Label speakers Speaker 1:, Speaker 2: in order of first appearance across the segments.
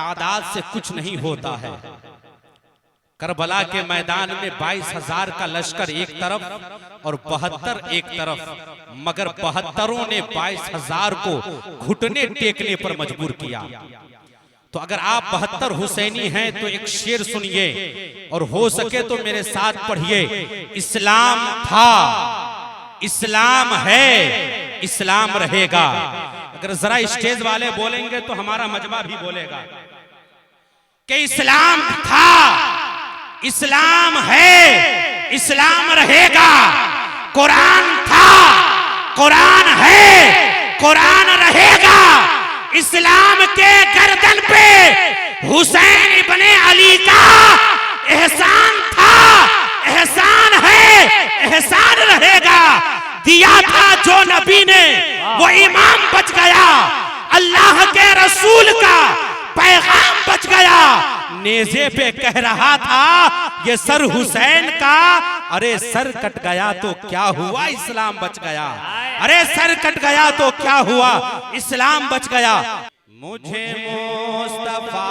Speaker 1: तादाद से कुछ नहीं होता है। करबला के मैदान में 22,000 का लश्कर एक तरफ और 72 एक तरफ, मगर 72 ने 22,000 को घुटने टेकने पर मजबूर किया। तो अगर आप 72 हुसैनी हैं तो एक शेर सुनिए और हो सके तो मेरे साथ पढ़िए। इस्लाम था, इस्लाम है, इस्लाम रहेगा। अगर जरा स्टेज वाले बोलेंगे तो हमारा मजमा भी बोलेगा कि इस्लाम था, इस्लाम है, इस्लाम रहेगा। कुरान था, कुरान है, कुरान रहेगा। इस्लाम के गर्दन पे हुसैन इब्ने अली का एहसान था, एहसान है, एहसान रहेगा। दिया था जो नबी ने वो इमाम बच गया, अल्लाह के रसूल का पैगाम बच गया। नेज़े पे कह रहा था ये सर हुसैन का, अरे सर कट गया तो क्या हुआ, इस्लाम बच गया। अरे सर कट गया तो क्या हुआ, इस्लाम बच गया। मुझे मुस्तफा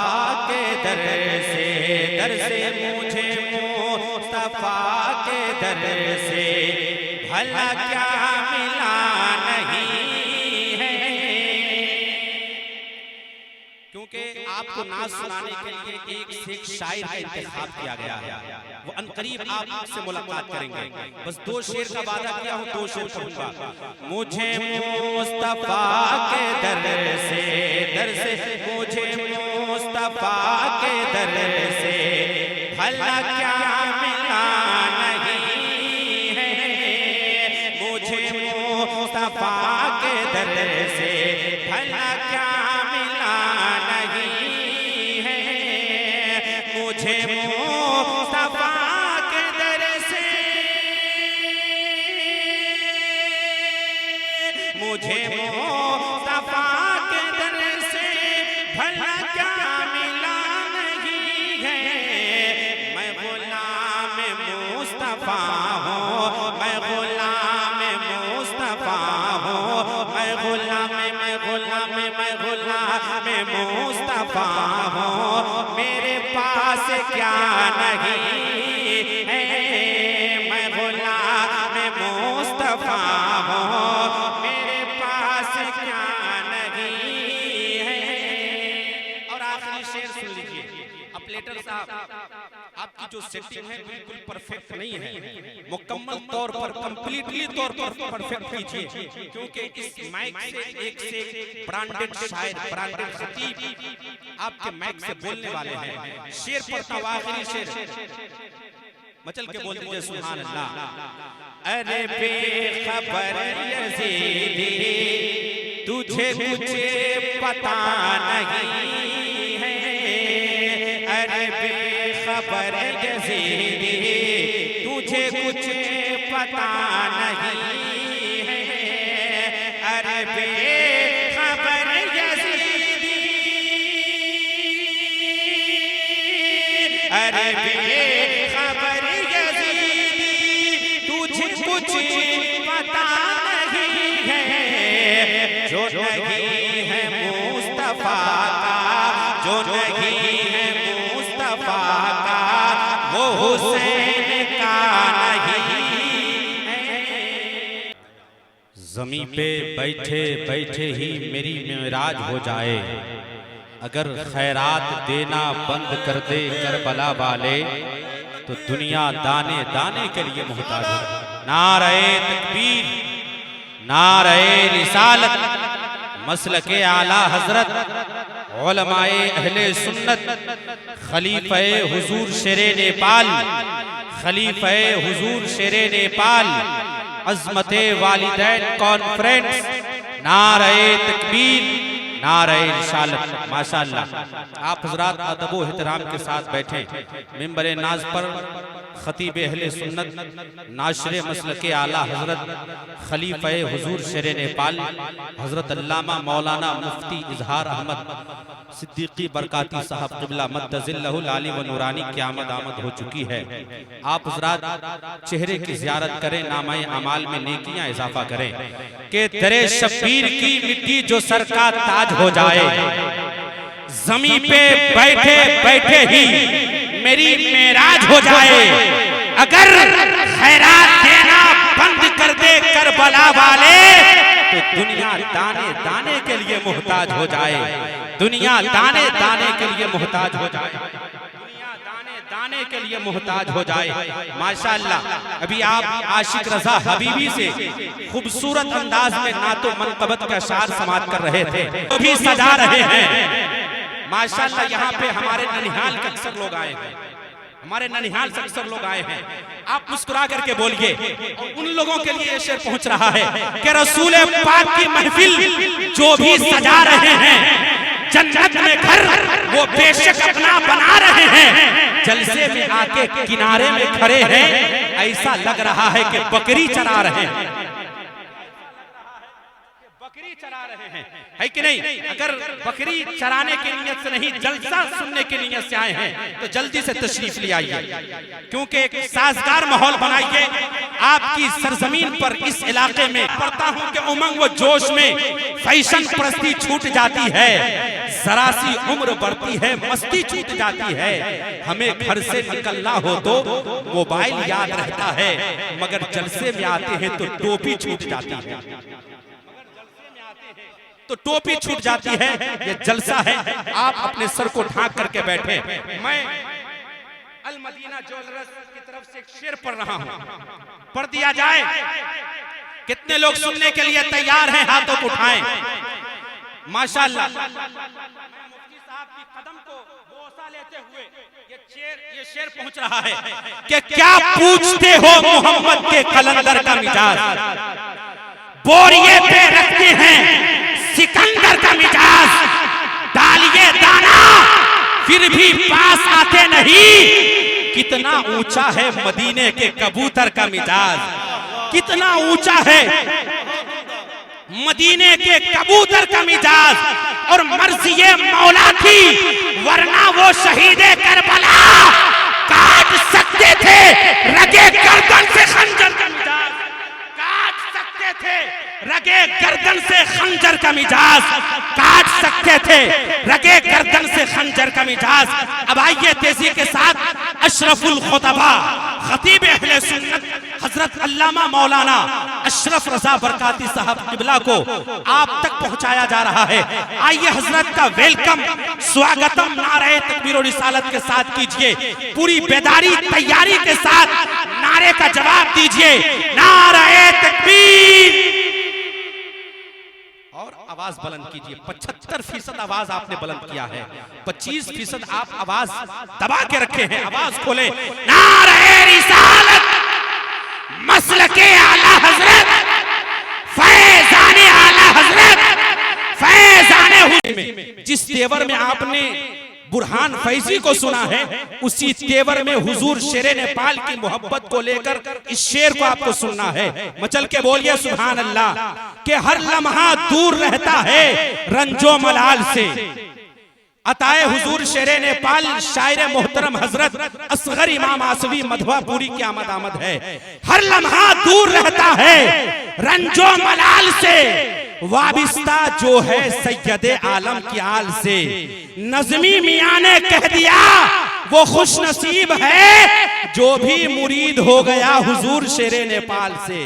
Speaker 1: के दर से मुझे मुस्तफा के दर से भला क्या मिला नहीं है। क्योंकि आपको नाज सुनाने के लिए एक से एक शायर का इंतखाब किया गया है, वो अनकरीब आपसे मुलाकात करेंगे। बस 2 शेर का वादा किया हूं, 2 शेर कहूंगा। मुझे मुस्तफा के दर से मुझे मुस्तफा के दर से भला क्या मिला नहीं है। मुझे मुस्तफा के दर से भला क्या मिला नहीं है। मुझे मुस्तफा के दर से, मुझे मुस्तफा के दर से भला क्या मिला नहीं है। मैं गुलाम मुस्तफा हूँ, मैं गुलाम मुस्तफा हूँ, मैं गुलाम मुस्तफा हूँ। मेरे पास क्या नहीं है, मैं गुलाम मुस्तफा हूँ, मेरे पास क्या नहीं है। और आखिरी शेर सुन लीजिए। अपलेटर साहब, आपकी जो सेटिंग है बिल्कुल परफेक्ट नहीं है, मुकम्मल तौर पर, कंप्लीटली तौर पर परफेक्ट कीजिए। क्योंकि इस माइक से एक ब्रांडेड शायर, ब्रांडेड खतीब आपके माइक से बोलने वाले हैं। शेर पढ़ता हूं, आखिरी शेर, मचल के बोल दीजिए सुभान अल्लाह। अरे बेखबर यजीदी तुझे कुछ पता नहीं है। अरे बेखबर यजीदी तुझे कुछ पता नहीं है। अरे बेखबर यजीदी, अरे बेखबर यजीदी तुझे कुछ पता नहीं है। जो नहीं है मुस्तफा का, जो नहीं है मुस्तफा का, वो हुसैन का नहीं है। ज़मीं पे बैठे बैठे ही मेरी मेराज हो जाए, अगर खैरात देना बंद कर दे करबला वाले, तो दुनिया दाने दाने के लिए मोहताज है। नारे तकबीर, नारे रिसालत, मसलके आला हजरत, उलमाए अहले सुन्नत, खलीफे हुजूर शेरे नेपाल, खलीफे हुजूर शेरे नेपाल, अज़मते वालिदैन कॉन्फ्रेंस, नारे तकबीर, नारे रिसालत। माशाअल्लाह आप हजरात अदब व एहतराम के साथ बैठे। मिंबर नाज पर खतीब अहले सुन्नत, नाशरे मसलके आला हजरत, खलीफे हुजूर शेरे नेपाल, हजरत अल्लामा मौलाना मुफ्ती इजहार अहमद सिद्दीकी बरकाती साहब क़िबला मद्दज़िल्लहुल आली व नूरानी की आमद हो चुकी है। आप हजरात चेहरे की ज़ियारत करें, नामाए अमाल में नेकियां इजाफा करें कि दरे शब्बीर की मिट्टी जो सर का ताज हो जाए, जमीन पे बैठे बैठे ही मेरी मेराज हो जाए, अगर खैरात देना बंद कर दे करबला वाले तो दुनिया दाने दाने के लिए मोहताज हो जाए, दुनिया दाने दाने के लिए मोहताज हो जाए, दुनिया दाने दाने के लिए मोहताज हो जाए। माशाअल्लाह, अभी आप आशिक रजा हबीबी से खूबसूरत अंदाज में नातो मनकबत के अशार समात कर रहे थे, तो भी सजा रहे हैं। माशाअल्लाह, यहाँ पे हमारे ननिहाल के अक्सर लोग आए हैं, हमारे ननिहाल से अक्सर लोग आए हैं। आप मुस्कुरा करके बोलिए, उन लोगों के लिए ये शेर पहुंच रहा है कि रसूल पाक की महफिल जो भी सजा रहे हैं, जन्नत में घर वो बेशक अपना बना रहे हैं, जलसे में आके किनारे में खड़े हैं, ऐसा लग रहा है कि बकरी चरा रहे हैं, बकरी चरा रहे हैं, है कि नहीं? अगर बकरी चराने की नियत से नहीं, जलसा सुनने की नियत से आए हैं तो जल्दी से तशरीफ ले आइए, क्योंकि एक साजगार माहौल बनाइए। आपकी सरजमीन पर इस इलाके में पढ़ता हूं कि उमंग व जोश में फैशन परस्ती छूट जाती है, जरा सी उम्र बढ़ती है मस्ती छूट जाती है, हमें घर से निकलना हो तो मोबाइल याद रहता है, मगर जलसे में आते हैं तो टोपी छूट जाती है, तो टोपी छूट जाती है। ये जलसा है, आप अपने सर को ढांक करके बैठे। मैं अल मदीना ज्वेलर्स की तरफ से एक शेर पढ़ रहा हूं, पढ़ दिया जाए। कितने लोग सुनने के लिए तैयार हैं? हाथों को उठाएं। माशाअल्लाह, मुफ्ती साहब की कदम को बोसा लेते हुए ये शेर पहुंच रहा है कि क्या पूछते हो मोहम्मद के कलंदर का मिजाज, बोरिए पे रखते हैं सिकंदर का मिजाज, डालिए दाना फिर भी पास आते नहीं, कितना ऊंचा है मदीने के कबूतर का मिजाज, कितना ऊंचा है मदीने के कबूतर का मिजाज, और मर्ज़िए मौला थी वरना वो शहीदे करबला काट सकते थे रगे गर्दन से खंजर का मिजाज, काट सकते थे रगे गर्दन से खंजर का मिजाज, काट सकते थे रगे गर्दन से खंजर का मिजाज। अब आइए तेजी के साथ अशरफुल खुतबा खतीब अहले सुन्नत हजरत अल्लामा मौलाना अशरफ रजा बरकाती साहब किबला को आप तक पहुंचाया जा रहा है। आइए हजरत का वेलकम स्वागतम नारे तकबीर और रिसालत के साथ कीजिए, पूरी बेदारी तैयारी के साथ नारे का जवाब दीजिए, नारे तकबीर, और आवाज बुलंद कीजिए। 75% आवाज आपने बुलंद किया है, 25% आप आवाज दबा के रखे हैं, आवाज खोले। नारे रिसालत मसलके आला हजरत फैजाने आला हजरत फैजाने हुजूर। जिस तेवर में आपने बुरहान फैजी को सुना है, उसी तेवर में हुजूर शेरे नेपाल की मोहब्बत को लेकर इस शेर को आपको सुनना है। मचल के बोलिए सुभान अल्लाह, के हर लम्हा दूर रहता है रंजो मलाल से, अताए हुजूर शेरे नेपाल शायर मोहतरम हजरत असगर इमाम आसवी मधवापुरी की आमद आमद है। हर लम्हा दूर रहता है रंजो मलाल से, वाबिस्ता जो है सैयदे आलम की आल से, नज़मी मियां ने कह दिया वो खुश नसीब है जो भी मुरीद हो गया हुजूर शेरे नेपाल से,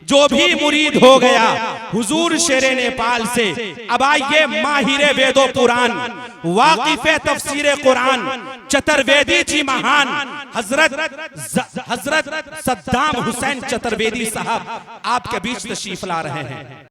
Speaker 1: जो भी मुरीद हो गया हुजूर शेरे नेपाल से। अब आइए माहिरे वेदो पुराण वाकिफे तफसीरे कुरान चतुर्वेदी जी महान हजरत सद्दाम हुसैन चतुर्वेदी साहब आपके बीच तशरीफ ला रहे हैं।